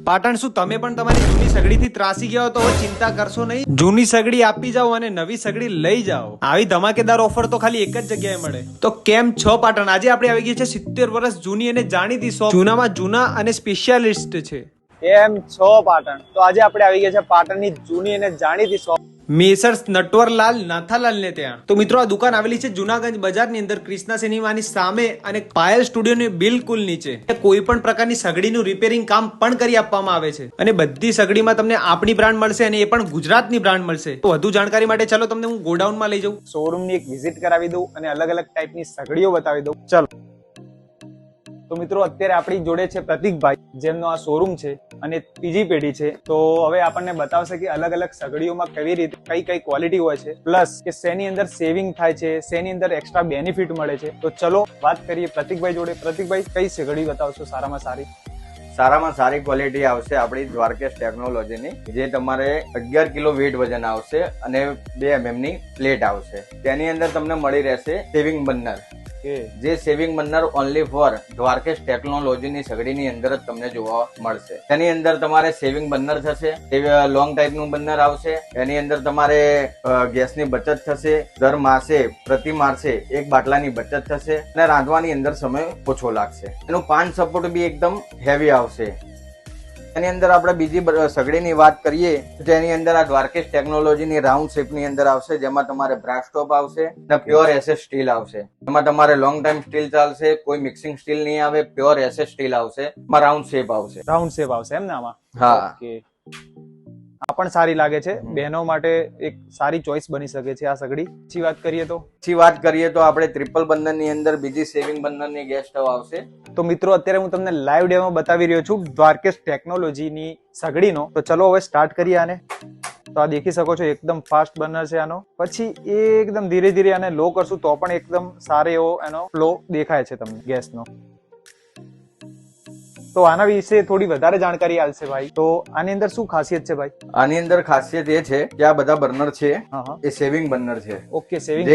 પાટણ શું તમે પણ તમારી જૂની સગડીથી ત્રાસી ગયા હો તો હવે ચિંતા કરશો નહીં, જૂની સગડી આપી જાઓ અને નવી સગડી લઈ જાઓ। આવી ધમાકેદાર ઓફર તો ખાલી એક જ જગ્યાએ મળે। તો કેમ છો પાટણ, આજે આપણે આવી ગઈ છે 70 વર્ષ જૂની અને જાણીતી શોપ, જૂનામાં જૂના અને સ્પેશિયાલિસ્ટ છે। કેમ છો પાટણ? તો આજે આપણે આવી ગયા છે પાટણની જૂની અને જાણીતી શોપ મેસર્સ નટવરલાલ નાથાલાલ ને ત્યાં। તો મિત્રો આ દુકાન આવેલી છે જુનાગંજ બજારની અંદર, ક્રિષ્ના સિનેમાની સામે અને પાયલ સ્ટુડિયોની બિલકુલ નીચે। કોઈ પણ પ્રકારની સગડીનું રિપેરિંગ કામ પણ કરી આપવામાં આવે છે અને બધી સગડીમાં તમને આપણી બ્રાન્ડ મળશે અને એ પણ ગુજરાતની બ્રાન્ડ મળશે। તો વધુ જાણકારી માટે ચલો તમને હું ગોડાઉનમાં લઈ જાઉં, શોરૂમની એક વિઝિટ કરાવી દઉં અને અલગ અલગ ટાઈપની સગડીઓ બતાવી દઉં। ચલો તો મિત્રો અત્યારે આપણી જોડે છે પ્રતિકભાઈ, જેમનો આ શોરૂમ છે અને ત્રીજી પેઢી છે। તો હવે આપણને બતાવશે કે અલગ અલગ સગડીઓમાં કેવી રીતે કઈ ક્વોલિટી હોય છે, પ્લસ કે શેની અંદર સેવિંગ થાય છે, શેની અંદર એક્સ્ટ્રા બેનિફિટ મળે છે। તો ચલો વાત કરીએ પ્રતિકભાઈ જોડે। પ્રતિકભાઈ, કઈ સગડી બતાવશો સારામાં સારી? સારામાં સારી ક્વોલિટી આવશે આપણી દ્વારકેશ ટેકનોલોજીની, જે તમારે 11 કિલો વેઇટ વજન આવશે અને 2 mm ની પ્લેટ આવશે। તેની અંદર તમને મળી રહેશે સેવિંગ બર્નર, જે saving burner only for Dwarkesh ટેકનોલોજીની સગડીની અંદર જ તમને જોવા મળશે। તેની અંદર તમારે સેવિંગ બર્નર થશે, લોંગ ટાઈપનું બર્નર આવશે। એની અંદર તમારે ગેસની બચત થશે, દર માસે પ્રતિ માસે 1 બાટલાની બચત થશે અને રાંધવાની અંદર સમય ઓછો લાગશે। એનું પાન સપોર્ટ બી એકદમ હેવી આવશે। એની અંદર આપણે બીજી સગડીની વાત કરીએ તો તેની અંદર આ દ્વારકેશ ટેકનોલોજીની રાઉન્ડ શેપની અંદર આવશે, જેમાં તમારે બ્રાસ ટોપ આવશે અને પ્યોર એસએસ સ્ટીલ આવશે। એમાં તમારે લોંગ ટાઈમ સ્ટીલ ચાલશે, કોઈ મિક્સિંગ સ્ટીલ નહીં આવે, પ્યોર એસએસ સ્ટીલ આવશે, એમાં રાઉન્ડ શેપ આવશે। રાઉન્ડ શેપ આવશે એમ ને આમાં? હા, ઓકે, આ પણ સારી લાગે છે, બહેનો માટે એક સારી ચોઈસ બની શકે છે આ સગડી। પછી વાત કરીએ તો આપણે ટ્રિપલ બર્નર ની અંદર બીજી સેવિંગ બર્નર ની ગેસ સ્ટવ આવશે। તો મિત્રો અત્યારે હું તમને લાઈવ ડેમો બતાવી રહ્યો છું દ્વારકેશ ટેકનોલોજીની સગડીનો। તો ચલો હવે સ્ટાર્ટ કરીએ આને। તો આ દેખી શકો છો એકદમ ફાસ્ટ બર્નર છે આનો। પછી એકદમ ધીરે ધીરે આને લો કરશું તો પણ એકદમ સારો એવો એનો ફ્લો દેખાય છે તમને ગેસનો। તો આના વિશે થોડી વધારે જાણકારી આલશે ભાઈ। તો આની અંદર શું ખાસિયત છે ભાઈ? આની અંદર ખાસિયત એ છે કે આ બધા બર્નર છે એ સેવિંગ બર્નર છે। ઓકે, સેવિંગ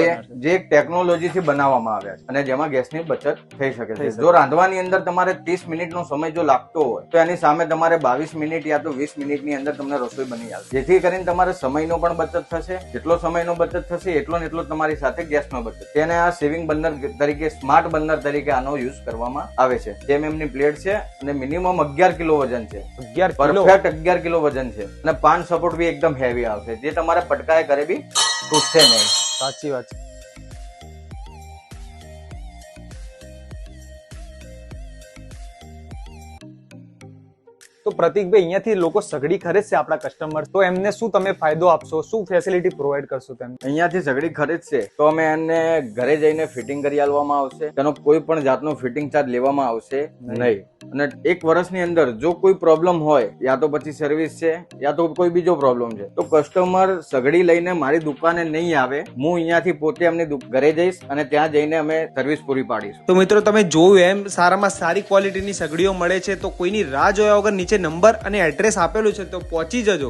જે ટેકનોલોજી થી બનાવવામાં આવ્યા છે અને જેમાં ગેસની બચત થઈ શકે છે। જો રાંધવાની અંદર તમારે 30 મિનિટનો સમય જો લાગતો હોય તો એની સામે તમારે 22 મિનિટ યા તો 20 મિનિટની અંદર તમને રસોઈ બની આવશે, જેથી કરીને તમારે સમયનો પણ બચત થશે। જેટલો સમયનો બચત થશે એટલો ને એટલો તમારી સાથે ગેસનો બચત। તેને આ સેવિંગ બર્નર તરીકે, સ્માર્ટ બર્નર તરીકે આનો યુઝ કરવામાં આવે છે। 2 mm ની પ્લેટ છે અને મિનિમમ 11 કિલો વજન છે, પરફેક્ટ 11 કિલો વજન છે અને પાન સપોર્ટ બી એકદમ હેવી આવશે, જે તમારે પટકાય કરે બી તૂટશે નહીં। સાચી વાત છે। તો પ્રતિકભાઈ, અહીંયાથી લોકો સગડી ખરીદશે આપણા કસ્ટમર, તો એમને શું તમે ફાયદો આપશો, શું ફેસિલિટી પ્રોવાઈડ કરશો તેમને? અહીંયાથી સગડી ખરીદશે તો અમે એને ઘરે જઈને ફિટિંગ કરી આપવામાં આવશે, તેનો કોઈ પણ જાતનો ફિટિંગ ચાર્જ લેવામાં આવશે નહીં। અને 1 વર્ષની અંદર જો કોઈ પ્રોબ્લેમ હોય, યા તો પછી સર્વિસ છે યા તો કોઈ બીજો પ્રોબ્લેમ છે, તો કસ્ટમર સગડી લઈને મારી દુકાને નહીં આવે, હું અહીંયાથી પોતે એમની ઘરે જઈશ અને ત્યાં જઈને અમે સર્વિસ પૂરી પાડીશું। તો મિત્રો તમે જોયું એમ સારામાં સારી ક્વોલિટીની સગડીઓ મળે છે। તો કોઈની રાહ જોયા વગર નીચે નંબર અને એડ્રેસ આપેલું છે તો પહોંચી જજો।